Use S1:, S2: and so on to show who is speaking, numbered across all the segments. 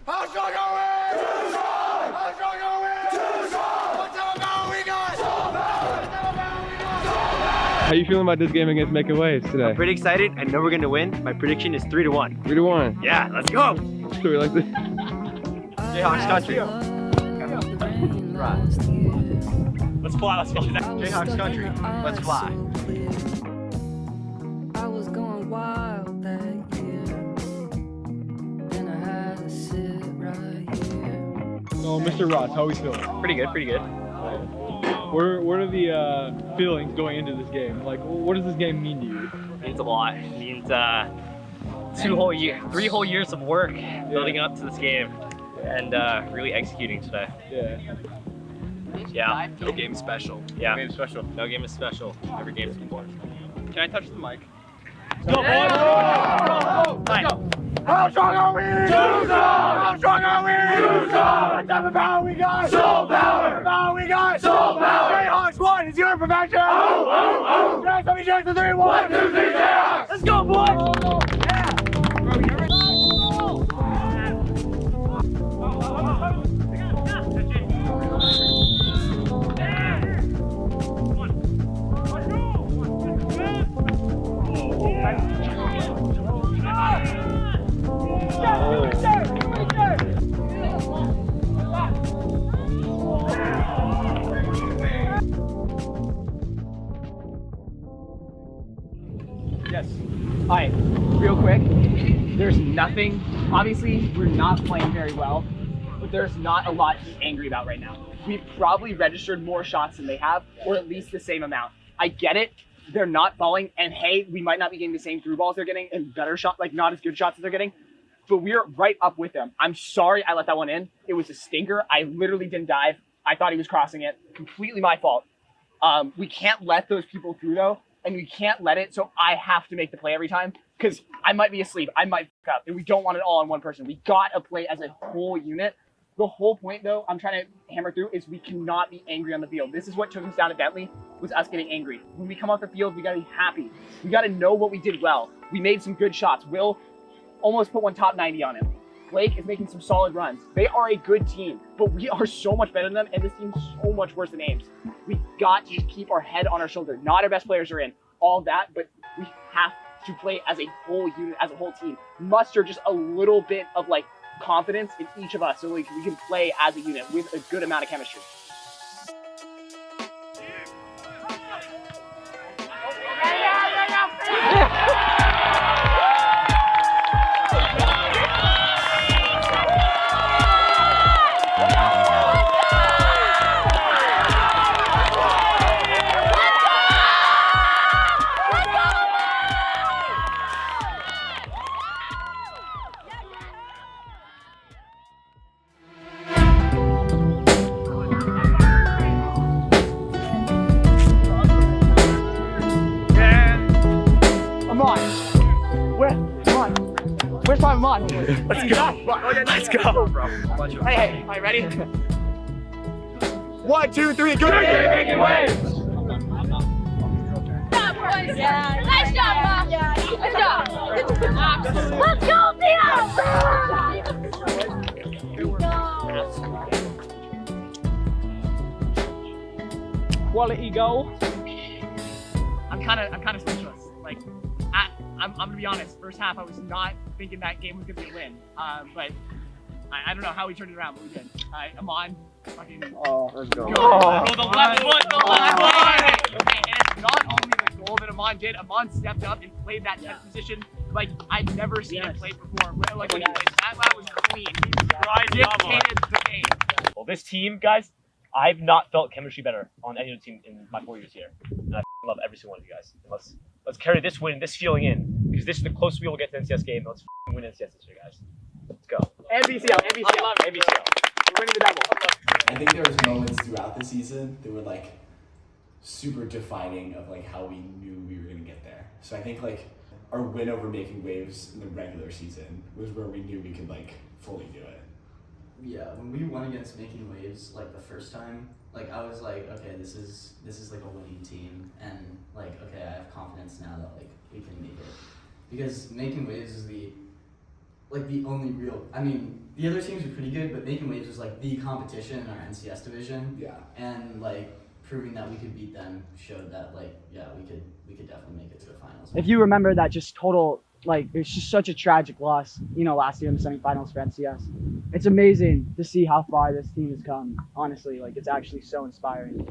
S1: How strong are we? Too strong! How strong are we? Too strong! What type of power we got? Soul power! What type of power we got? Soul power!
S2: How you feeling about this game against Making Waves today?
S3: I'm pretty excited. I know we're gonna win. My prediction is 3-1.
S2: 3-1.
S3: Yeah, let's go!
S2: So we like this.
S3: JAYHAWK Country. Right. Let's fly, let's go. JAYHAWK Country. Let's fly.
S4: I was going wild that year. Then I had to sit right here.
S2: So Mr. Ross, how are we feeling?
S3: Pretty good, pretty good.
S2: What are the feelings going into this game? Like, what does this game mean to you?
S3: It means a lot. It means 3 whole years of work building up to this game and really executing today.
S2: Yeah.
S3: Yeah.
S5: No game special.
S3: Yeah.
S5: No game special.
S3: No game is special. Every game is important.
S5: Can I touch the mic?
S3: Go, boys! Let's go!
S1: How strong are we? Too strong! How strong are we? Too strong! What type of power we got? Soul power! What power we got? Soul power! JAYHAWK 1 is your perfection! Oh, oh, oh! Guys, let me check the 3, 1, 2, 3, JAYHAWK! Let's go, boys! Yeah!
S5: Yes. Alright, real quick. There's nothing, obviously we're not playing very well, but there's not a lot to be angry about right now. We've probably registered more shots than they have, or at least the same amount. I get it, they're not falling, and hey, we might not be getting the same through balls they're getting and better shots, like not as good shots as they're getting, but we're right up with them. I'm sorry I let that one in. It was a stinker. I literally didn't dive. I thought he was crossing it. Completely my fault. We can't let those people through though, and we can't let it, so I have to make the play every time, because I might be asleep, I might fuck up, and we don't want it all on one person. We gotta play as a whole unit. The whole point though, I'm trying to hammer through, is we cannot be angry on the field. This is what took us down at Bentley, was us getting angry. When we come off the field, we gotta be happy. We gotta know what we did well. We made some good shots. Will almost put one top 90 on him. Blake is making some solid runs. They are a good team, but we are so much better than them, and this team's so much worse than Ames. We got to just keep our head on our shoulder. Not our best players are in, all that, but we have to play as a whole unit, as a whole team. Muster just a little bit of like confidence in each of us, so we can play as a unit with a good amount of chemistry. Where's my mod?
S3: Let's go! Let's go!
S5: Hey, all right, ready?
S1: 1, 2, 3, go! Making Waves!
S6: Yeah. Nice job, Bob. Nice job. Let's go, Theo!
S5: Quality goal. I'm kind of speechless. Like, I'm gonna be honest. First half, I was not thinking that game was gonna be a win. But I don't know how we turned it around, but we did. Amon, fucking.
S1: Oh, let's go.
S5: The left foot, the left foot. Okay, and it's not only the goal that Amon did. Amon stepped up and played that net position like I've never seen him play before. Like when he played, that was clean. He dictated the game.
S3: Well, this team, guys, I've not felt chemistry better on any other team in my 4 years here. And I love every single one of you guys. And let's carry this win, this feeling in, because this is the closest we will get to the NCS game. Let's win NCS this year, guys. Let's go.
S5: NBCL.
S3: NBCL.
S5: We're winning the double.
S7: I think there was moments throughout the season that were like super defining of like how we knew we were gonna get there. So I think like our win over Making Waves in the regular season was where we knew we could like fully do it.
S8: Yeah, when we won against Making Waves like the first time, like I was like, okay, this is like a winning team, and like okay, I have confidence now that like we can make it, because Making Waves is like the only real. I mean, the other teams are pretty good, but Making Waves was like the competition in our NCS division.
S7: Yeah.
S8: And like proving that we could beat them showed that like we could definitely make it to the finals.
S5: If you remember that just total, like, it's just such a tragic loss, you know, last year in the semifinals for NCS. It's amazing to see how far this team has come. Honestly, like, it's actually so inspiring.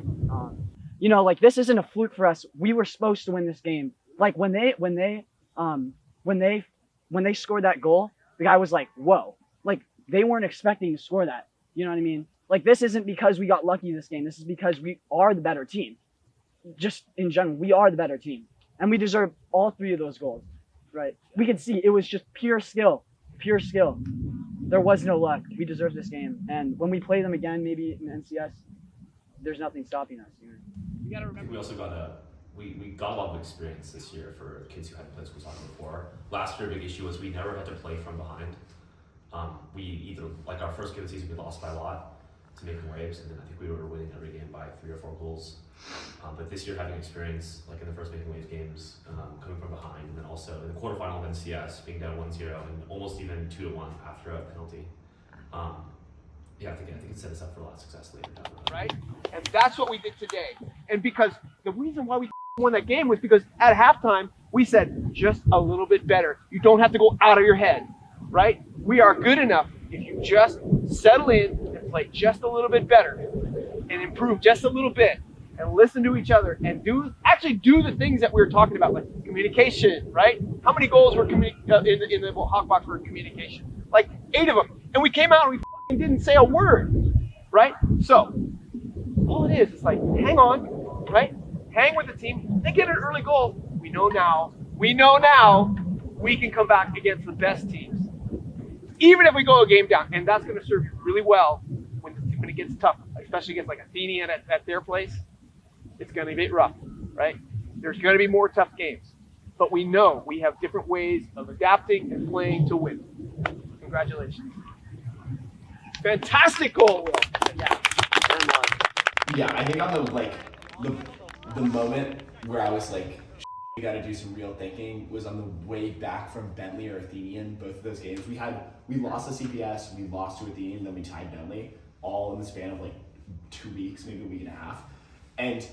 S5: You know, like, this isn't a fluke for us. We were supposed to win this game. Like, when they scored that goal, the guy was like, whoa. Like, they weren't expecting to score that. You know what I mean? Like, this isn't because we got lucky this game. This is because we are the better team. Just in general, we are the better team. And we deserve all 3 of those goals, right? We could see it was just pure skill. Pure skill. There was no luck. We deserve this game. And when we play them again, maybe in NCS, there's nothing stopping us. You know?
S3: You gotta remember.
S9: We also got we got a lot of experience this year for kids who hadn't played school soccer before. Last year, a big issue was we never had to play from behind. We either, like our first game of the season, we lost by a lot to Making Waves, and then I think we were winning every game by 3 or 4 goals. But this year, having experience, like in the first Making Waves games, coming from behind, and then also in the quarterfinal of NCS, being down 1-0 and almost even 2-1 after a penalty. Yeah, I think it set us up for a lot of success later down the road.
S1: Right? And that's what we did today. And because the reason why we won that game was because at halftime, we said just a little bit better. You don't have to go out of your head, right? We are good enough if you just settle in and play just a little bit better and improve just a little bit and listen to each other and do the things that we were talking about, like communication, right? How many goals were in the Hawk box for communication? Like 8 of them. And we came out and we didn't say a word, right? So all it is like hang on, right? Hang with the team. They get an early goal. We know now we can come back against the best teams. Even if we go a game down, and that's going to serve you really well when it gets tough, especially against like Athenian at their place. It's going to be a bit rough, right? There's going to be more tough games, but we know we have different ways of adapting and playing to win. Congratulations! Fantastic goal, Will.
S7: Yeah, I think on the moment where I was like, we got to do some real thinking was on the way back from Bentley or Athenian. Both of those games we lost to CPS, we lost to Athenian, then we tied Bentley, all in the span of like 2 weeks, maybe a week and a half. And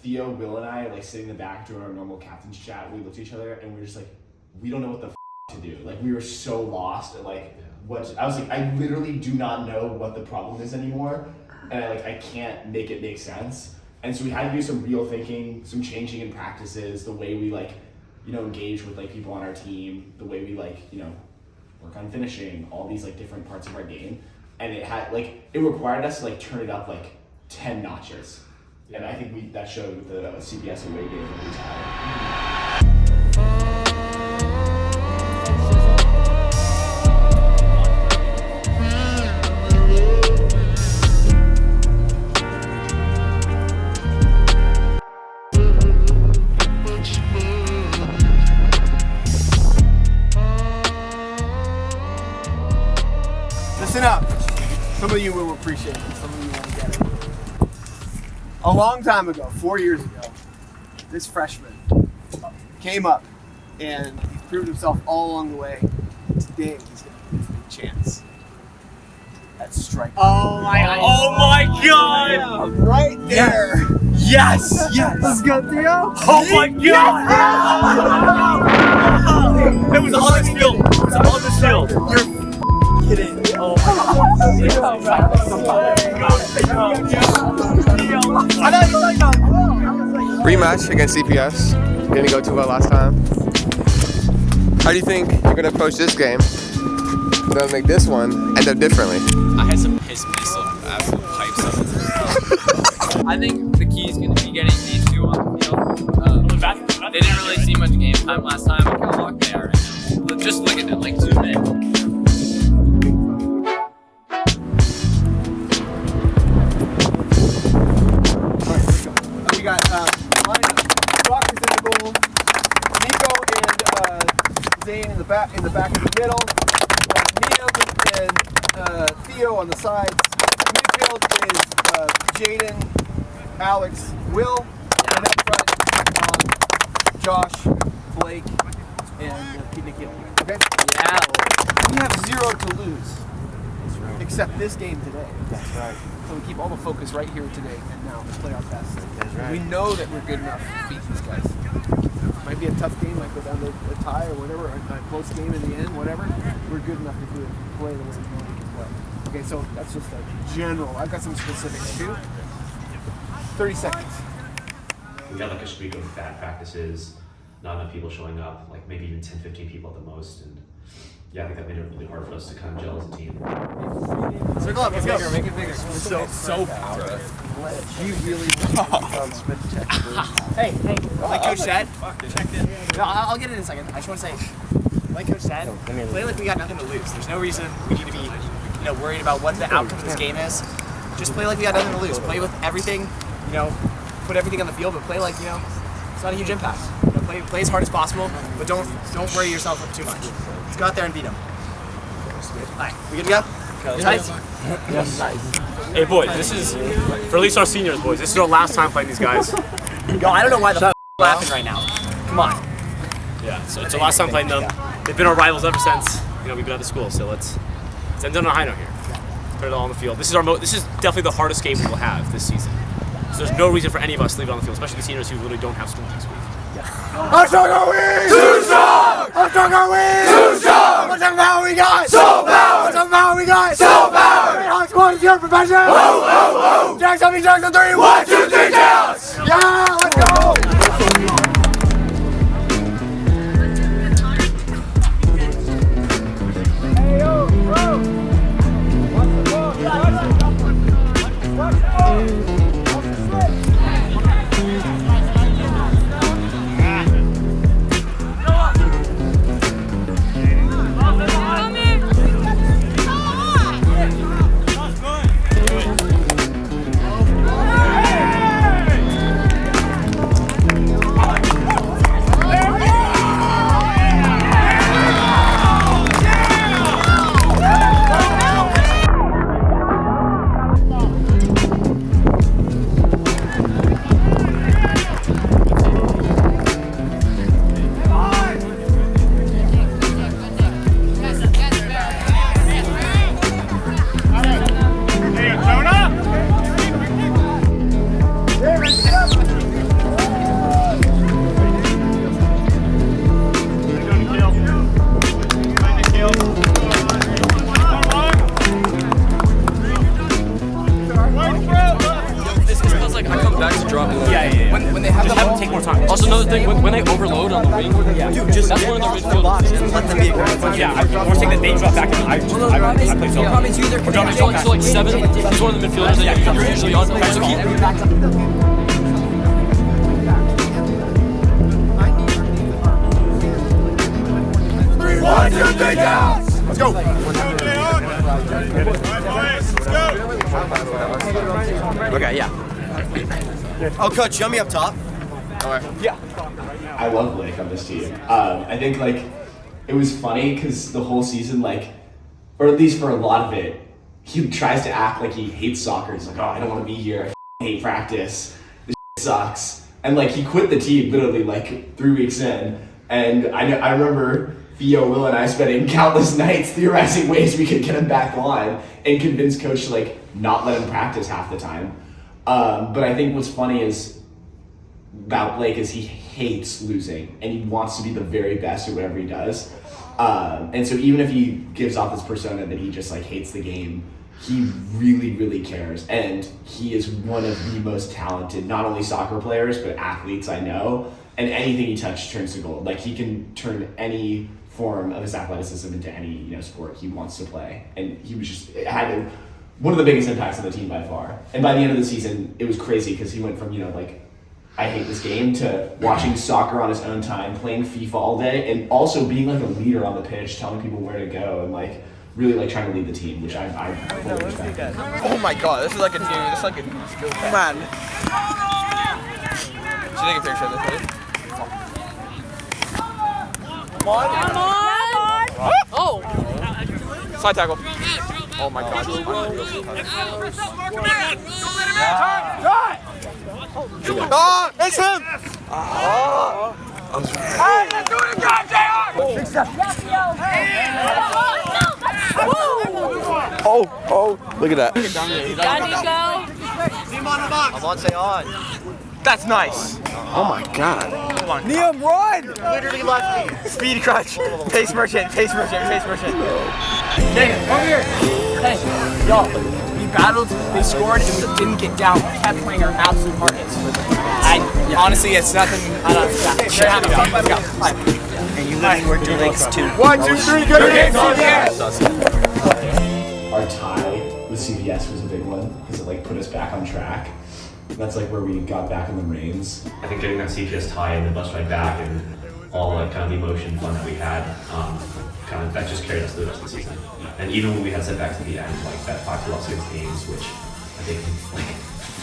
S7: Theo, Will, and I like sitting in the back doing our normal captain's chat. We looked at each other and we were just like, we don't know what the to do. Like we were so lost at like what I was like. I literally do not know what the problem is anymore, and I can't make it make sense. And so we had to do some real thinking, some changing in practices, the way we engage with like people on our team, the way we work on finishing, all these like different parts of our game. And it required us to like turn it up like 10 notches. And I think that showed with the CPS away game that we tied.
S1: Listen up. Some of you will appreciate it. Some of you won't get it. A long time ago, 4 years ago, this freshman came up and he's proved himself all along the way. Today, he's going to get a chance at striking. Oh my god! Yeah, right there! Yes! Let's go, Theo!
S3: Oh my god! It was on the field. It was on the field. You're kidding. Oh my god.
S10: Rematch against CPS. Didn't go too well last time. How do you think you're gonna approach this game? Gonna make this one end up differently.
S11: I had some piss of absolute pipes up. I think the key is gonna be getting these two on the field. They didn't really see much game time last time. Look how locked they are right now. Just look at them, like 2 minutes.
S1: We got Rock is in the goal, Nico and Zane in the back of the middle. Liam and Theo on the sides. Midfield is Jaden, Alex, Will, and up front Josh, Blake, and Pete Nikhil. Okay?
S11: Yeah.
S5: we have 0 to lose. Except this game today.
S10: That's right.
S5: So we keep all the focus right here today and now to play our best.
S10: That's right.
S5: We know that we're good enough to beat these guys. It might be a tough game, might go down to a tie or whatever, a close game in the end, whatever. We're good enough to do it, play the way we know we can play. Okay, so that's just a general. I've got some specifics too. 30 seconds.
S9: We had like a streak of bad practices, not enough people showing up, like maybe even 10, 15 people at the most. And yeah, I think that made it really hard for us to kind of gel as a team.
S5: Circle up, let's go.
S10: Make it bigger.
S5: So Batra. You really
S12: Hey, like Coach said.
S5: checked in.
S12: No, I'll get it in a second. I just want to say, like Coach said, play like we got nothing to lose. There's no reason we need to be, worried about what the outcome of this game is. Just play like we got nothing to lose. Play with everything, put everything on the field, but play like, it's not a huge impact. Play as hard as possible, but don't worry yourself up too much. Let's go out there and beat them. All right, we good to go? Tight?
S3: Yes. Hey boys, this is, for at least our seniors boys, this is our last time playing these guys.
S12: Yo, I don't know why the laughing right now. Come on.
S3: Yeah, so it's our last time playing them. They've been our rivals ever since, we've been out of school, so let's end on a high note here. Let's put it all on the field. This is definitely the hardest game we will have this season. So there's no reason for any of us to leave it on the field, especially the seniors who literally don't have school next week.
S1: How strong are we? Too strong! How strong are we? Too strong! What's the power we got? Soul power! What's the power we got? Soul power! JAYHAWK squad is your profession! Whoa, whoa, whoa! Jack, something, Jack, 3, 1, 2, 3, counts! Yeah, let's go! Hey, yo, bro! Watch the ball, watch the ball!
S11: Also, another thing, when they overload on the wing, dude, just that's one of the midfielders. And let them be aggressive.
S3: Yeah, I want to take that they drop back and I play so. We're dropping so like 7. He's one of the midfielders that you're usually on. So keep.
S1: 3, 1, 2, 3, counts! Let's go!
S10: Okay, yeah.
S12: Oh, Coach, you me up top.
S5: Yeah.
S7: I love Blake on this team. I think it was funny because the whole season, or at least for a lot of it, he tries to act like he hates soccer. He's like, oh, I don't want to be here. I hate practice. This sucks. And he quit the team literally 3 weeks in. And I remember Theo, Will, and I spending countless nights theorizing ways we could get him back on and convince coach to not let him practice half the time. But I think what's funny about Blake is he hates losing and he wants to be the very best at whatever he does. And so even if he gives off this persona that he just hates the game, he really, really cares. And he is one of the most talented, not only soccer players, but athletes I know. And anything he touches turns to gold. He can turn any form of his athleticism into any sport he wants to play. And he was just had one of the biggest impacts on the team by far. And by the end of the season, it was crazy because he went from I hate this game to watching soccer on his own time, playing FIFA all day, and also being a leader on the pitch, telling people where to go, and really trying to lead the team, which I fully respect.
S10: Oh my god, this is a team. This is a skill test. Man. Should I take a picture of this, buddy? Come on. Oh! Side tackle. Oh my god.
S1: Oh, it's him! Oh. Hey, let's do it again, JAYHAWK!
S10: Oh, look at that.
S12: I'm on, say on.
S5: That's nice.
S10: Oh my god.
S5: Come on. Liam, run!
S12: Literally lefty.
S5: Speed crunch. Pace merchant. Pace merchant. Devin, over here. Hey, y'all. We battled, they scored, and we didn't get down. We kept playing our absolute hardest. Honestly, it's nothing. I don't know. Let's go.
S12: And you literally worked your legs too.
S1: 1, 2, 3, go again!
S7: Our tie with CBS was a big one because it like put us back on track. That's like where we got back in the reins.
S9: I think getting that CPS tie and the bus ride back and all like kind of the emotion fun that we had, kind of that just carried us through the rest of the season. And even when we had setbacks at the end, like that 5-2 loss against games, which I think like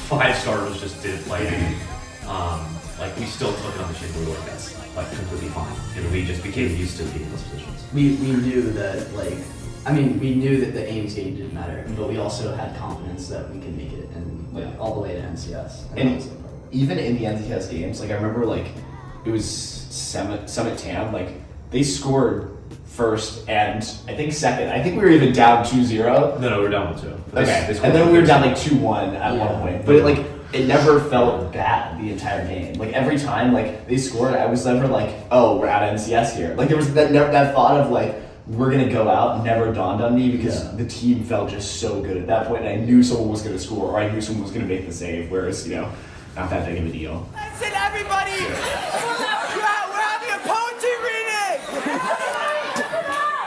S9: 5 starters just didn't play, like we still took it on the chin. We were like, that's like completely fine, and we just became used to being in those positions.
S8: We knew that we knew that the Ames game didn't matter, but we also had confidence that we could make it and like all the way to NCS.
S7: And even in the NCS games, like I remember like it was Summit Tam, like they scored first and I think second. I think we were even down 2-0.
S9: No, we were down 2.
S7: Okay, and then we were down like 2-1 at one point. But it never felt bad the entire game. Like every time like they scored, I was never like, oh, we're at NCS here. Like there was that thought of like, we're gonna go out never dawned on me because the team felt just so good at that point, and I knew someone was gonna score or I knew someone was gonna make the save, whereas, you know, not that big of a deal.
S1: Listen, everybody! We're having a poetry reading!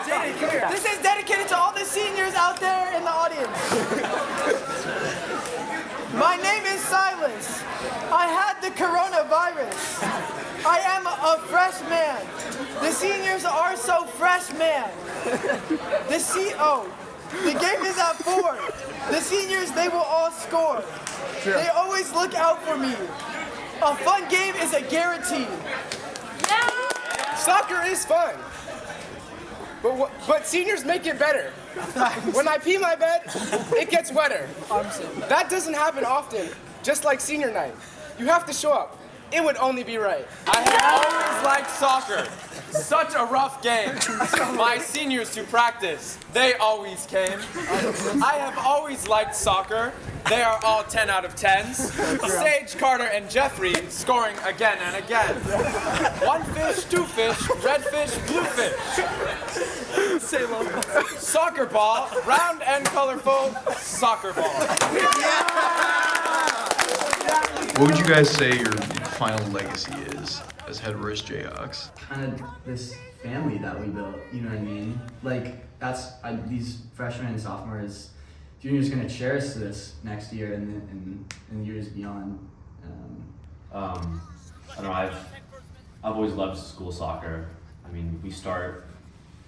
S1: Jaden, come here. This is dedicated to all the seniors out there in the audience. My name is Silas. I had the coronavirus. I am a fresh man. The seniors are so fresh, man. The game is at 4. The seniors, they will all score. They always look out for me. A fun game is a guarantee.
S13: Soccer is fun. But seniors make it better. When I pee my bed, it gets wetter. That doesn't happen often, just like senior night. You have to show up. It would only be right.
S14: I have always liked soccer. Such a rough game. My seniors to practice, they always came. I have always liked soccer. They are all 10 out of 10s. Sage, Carter, and Jeffrey scoring again and again. 1 fish, 2 fish, red fish, blue fish. Soccer ball, round and colorful, soccer ball.
S15: What would you guys say your final legacy is as Head-Royce Jayhawks?
S8: Kind of this family that we built, you know what I mean? Like these freshmen and sophomores, juniors gonna cherish this next year and years beyond.
S9: I don't know. I've always loved school soccer. I mean, we start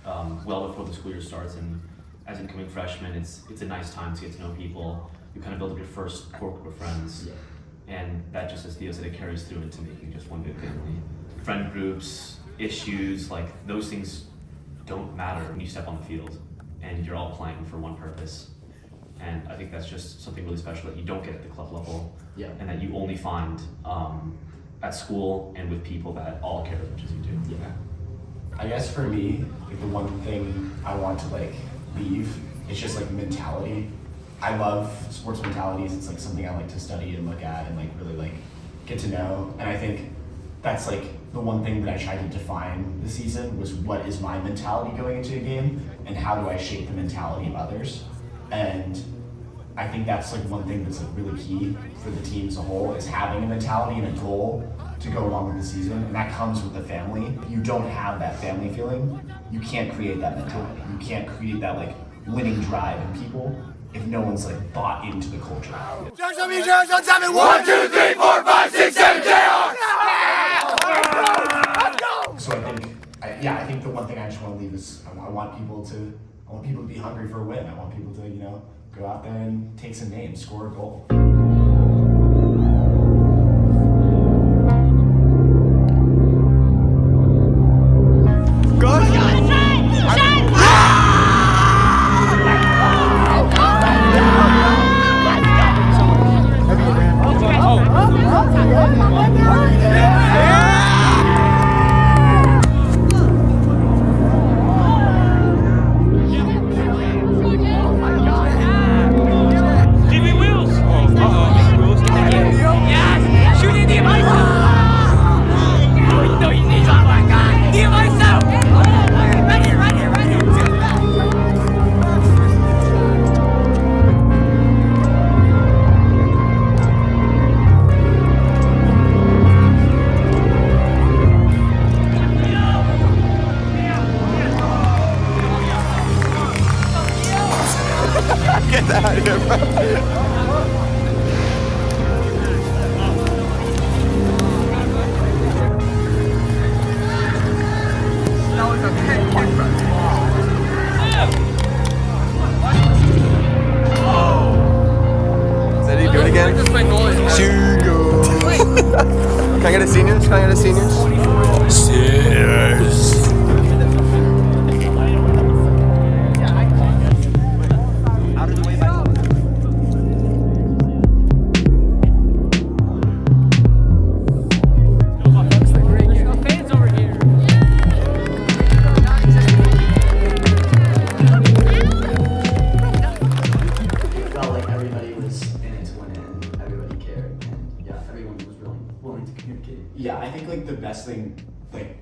S9: well before the school year starts, and as incoming freshmen, it's a nice time to get to know people. You kind of build up your first core group of friends.
S8: Yeah.
S9: And that just, as Theo said, it carries through into making just one big family. Friend groups, issues, like those things don't matter when you step on the field and you're all playing for one purpose. And I think that's just something really special that you don't get at the club level, and that you only find at school and with people that all care as much as you do.
S7: Yeah. I guess for me, like the one thing I want to like leave is just like mentality. I love sports mentalities. It's like something I like to study and look at and like really like get to know. And I think that's like the one thing that I tried to define this season was what is my mentality going into a game and how do I shape the mentality of others. And I think that's like one thing that's like really key for the team as a whole is having a mentality and a goal to go along with the season. And that comes with the family. If you don't have that family feeling, you can't create that mentality. You can't create that like winning drive in people if no one's like bought into the culture.
S1: 1, 2, 3, 4, 5, 6, 7, JAYHAWK! Let's go!
S7: So I think the one thing I just want to leave is I want people to be hungry for a win. I want people to, you know, go out there and take some names, score a goal.
S10: Get that out of here, bro. Do it again. Can I get a seniors? Can I get a seniors? Seniors.
S7: Yeah, I think like the best thing like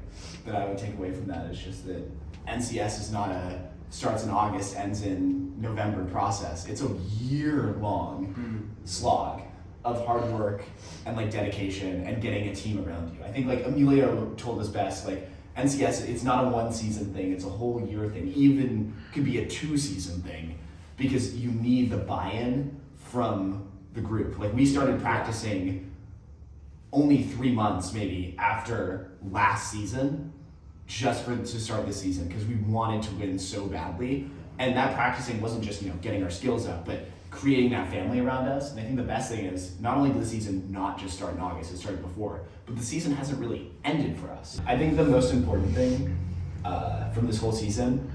S7: that I would take away from that is just that NCS is not a starts in August, ends in November process. It's a year-long slog of hard work and like dedication and getting a team around you. I think like Emilio told us best, like NCS, it's not a one-season thing, it's a whole year thing. Even could be a two-season thing because you need the buy-in from the group. Like we started practicing only 3 months maybe after last season, just to start this season, because we wanted to win so badly. And that practicing wasn't just, getting our skills up, but creating that family around us. And I think the best thing is not only did the season not just start in August, it started before, but the season hasn't really ended for us. I think the most important thing from this whole season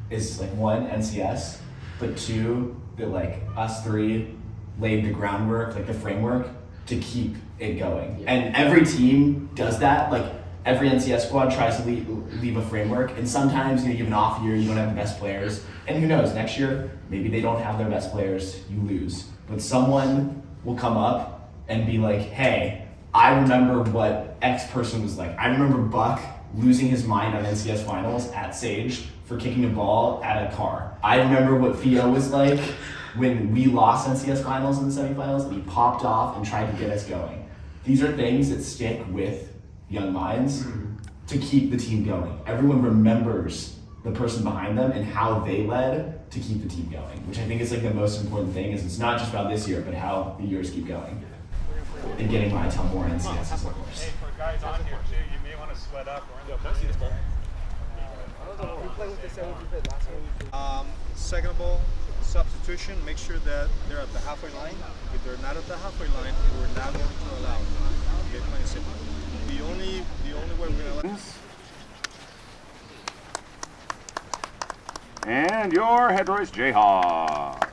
S7: is like one, NCS, but two, that like us three laid the groundwork, like the framework to keep it going. Yeah. And every team does that. Like every NCS squad tries to leave a framework, and sometimes you have an off year, you don't have the best players, and who knows, next year maybe they don't have their best players, you lose. But someone will come up and be like, hey, I remember what X person was like. I remember Buck losing his mind on NCS finals at Sage for kicking a ball at a car. I remember what Theo was like when we lost NCS finals in the semifinals and he popped off and tried to get us going. These are things that stick with young minds to keep the team going. Everyone remembers the person behind them and how they led to keep the team going, which I think is like the most important thing. Is it's not just about this year, but how the years keep going. And getting my ton more NCSs, of course.
S1: Hey, for guys on here too, you may want to sweat up.
S16: Second of all, substitution, make sure that they're at the halfway line. If they're not at the halfway line, we're not going to allow them. Okay, plain and simple. The only way we're going to allow.
S1: And your Head-Royce JAYHAWK.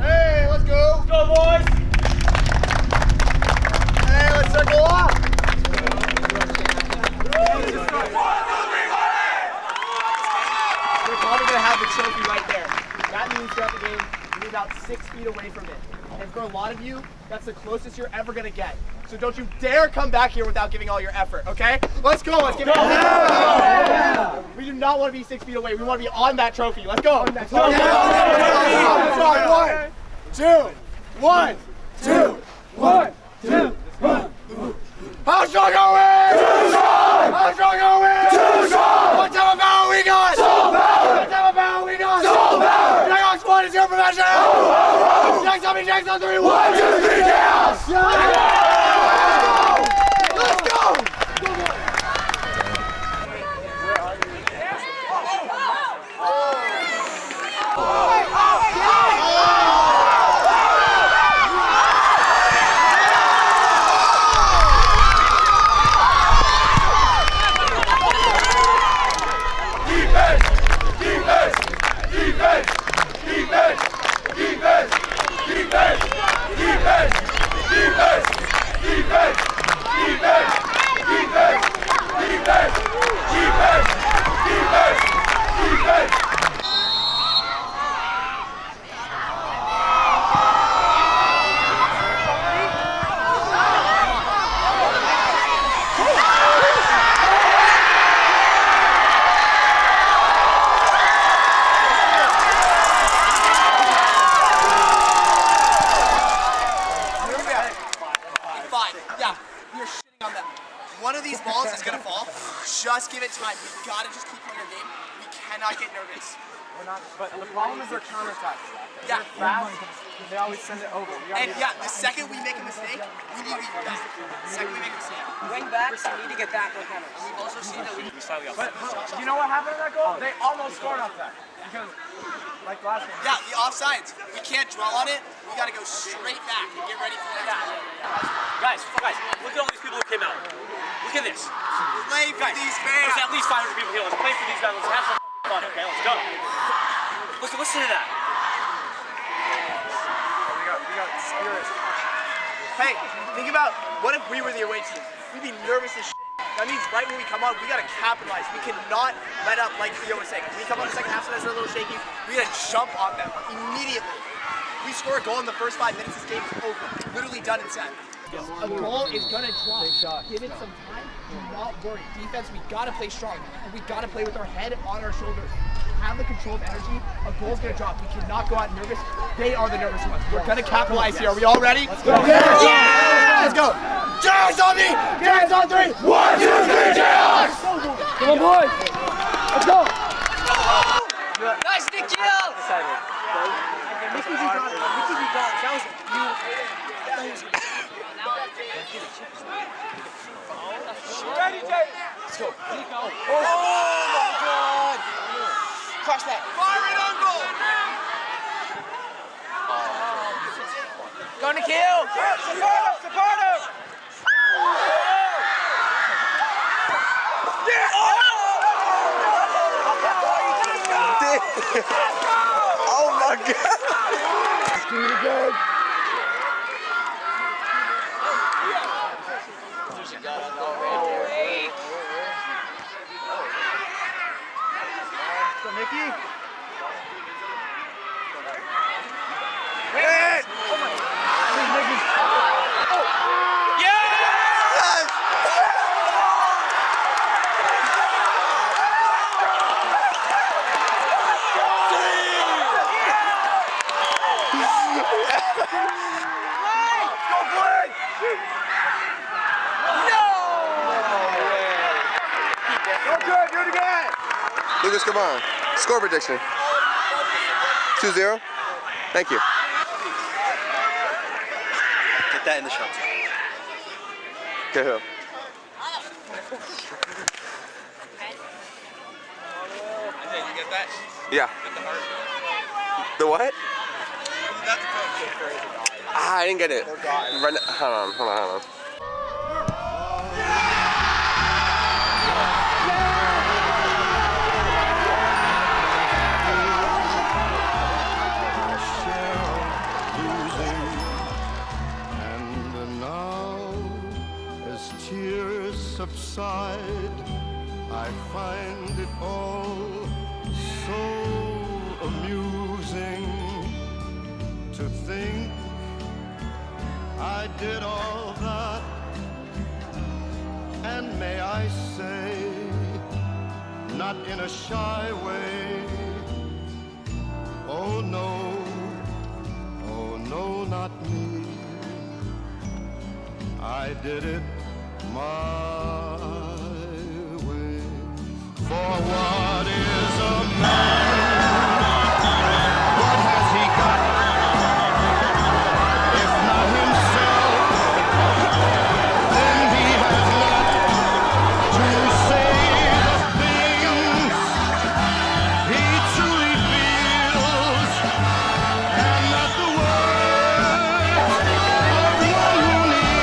S1: Hey, let's go! Let's go, boys! Hey, let's circle up!
S12: We're probably going to have the trophy right there. That means throughout the game, you need about 6 feet away from it. And for a lot of you, that's the closest you're ever going to get. So don't you dare come back here without giving all your effort, okay? Let's go, let's give it all. Yeah. We do not want to be 6 feet away. We want to be on that trophy. Let's go. Let's go.
S1: Yeah. 1, 2, 1, 2, 1, 2, 1. How strong are we? Too strong! How strong are we? Too strong! What type of power we got? Soul power! What type of power we got? Soul power! JAYHAWK squad is your profession! Jacks on me, Jacks on 3, 1, 2, 3, chaos! Let's go! Defense!
S12: one of these balls is gonna fall. Just give it time. We gotta just keep playing our game. We cannot get nervous.
S13: We're not, but the problem is their counterattacks.
S12: Yeah.
S13: Fast, they always send it over.
S12: And yeah, the second we make a mistake, we need to be back. The second we make a mistake.
S13: Wing backs, we need to get back on counters.
S12: We've also seen that we slightly off.
S13: But you know what happened in that goal? They almost scored off that. Because, like last game.
S12: Yeah, the offsides. We can't dwell on it. We gotta go straight back and get ready for the next one.
S3: Guys, look at all these people who came out. Look at this.
S12: Play for these fans.
S3: There's at least 500 people here. Let's play for these guys. Let's have some fun, okay? Let's go. Listen to that.
S13: We got spirit.
S12: Hey, think about what if we were the away team? We'd be nervous as shit. That means right when we come on, we gotta capitalize. We cannot let up like Theo was saying. When we come on the second half, so that's a little shaky. We gotta jump on them immediately. We score a goal in the first 5 minutes, this game is over. Literally done and set.
S5: A goal is gonna drop. Give it some time. Do not worry. Defense, we gotta play strong. And we gotta play with our head on our shoulders. Have the controlled energy. A goal's gonna drop. We cannot go out nervous. They are the nervous ones. We're gonna capitalize here. Are we all ready? Let's go.
S12: Yeah! Let's go. Jayhawks on me! Jayhawks on 3! 1, 2, 3, Jayhawks!
S13: Come on, boys. Let's go.
S6: Nice, Nikhil!
S5: Mickey be gone. That was beautiful.
S13: Ready, Jay.
S12: Let's go.
S13: Oh my God.
S12: Crush that. Fire it on goal!
S5: Go, Nikhil.
S13: Support him.
S10: Oh my God!
S1: Let's do it again.
S16: So Mickey.
S1: Hit!
S10: Lucas, come on. Score prediction. 2-0. Thank you.
S12: Get that in the shot.
S10: Okay, who?
S14: Did you get that?
S10: Yeah.
S14: Get the heart.
S10: The what?
S14: That's the coach.
S10: I didn't get it. Hold on.
S17: Subside, I find it all so amusing to think I did all that, and may I say, not in a shy way, oh no, not me, I did it my way. For what is a man? What has he got? If not himself, then he has not to say the things he truly feels, and not the words of one who kneels.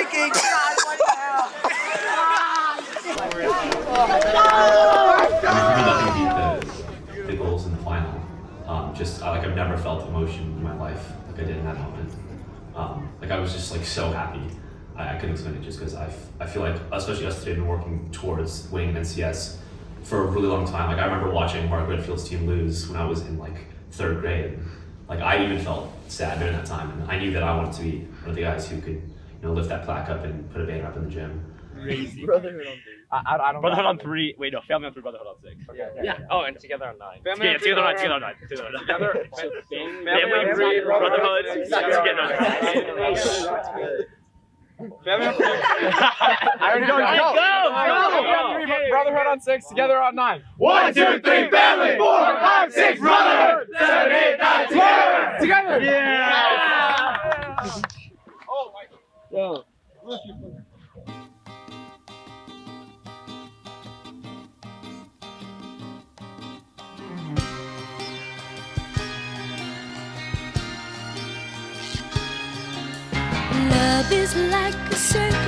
S1: joking. God, what the hell?
S9: The goals in the final. Just like I've never felt emotion in my life like I did in that moment. Like I was just like so happy. I couldn't explain it just because I feel like, especially us today, have been working towards winning NCS for a really long time. Like I remember watching Mark Redfield's team lose when I was in like 3rd grade. Like I even felt sad during that time, and I knew that I wanted to be one of the guys who could, lift that plaque up and put a banner up in the gym.
S3: Crazy.
S5: Brotherhood on 3. I don't
S3: Brotherhood
S5: know.
S3: on 3. Wait, no, family on 3, brotherhood on 6.
S5: Yeah.
S3: Oh, and together on 9.
S2: Family
S3: Together on 9. Together on 9. Together on 9. Family on 3, brotherhood. Together on 9.
S2: Family on 3.
S5: I already know. Go. Brotherhood on 6. Together on 9.
S1: 1, 2, 3, family. 4, 5, 6, brotherhood. 7, 8, 9, together.
S5: Together.
S1: Yeah.
S5: Oh my God.
S4: Love is like a circle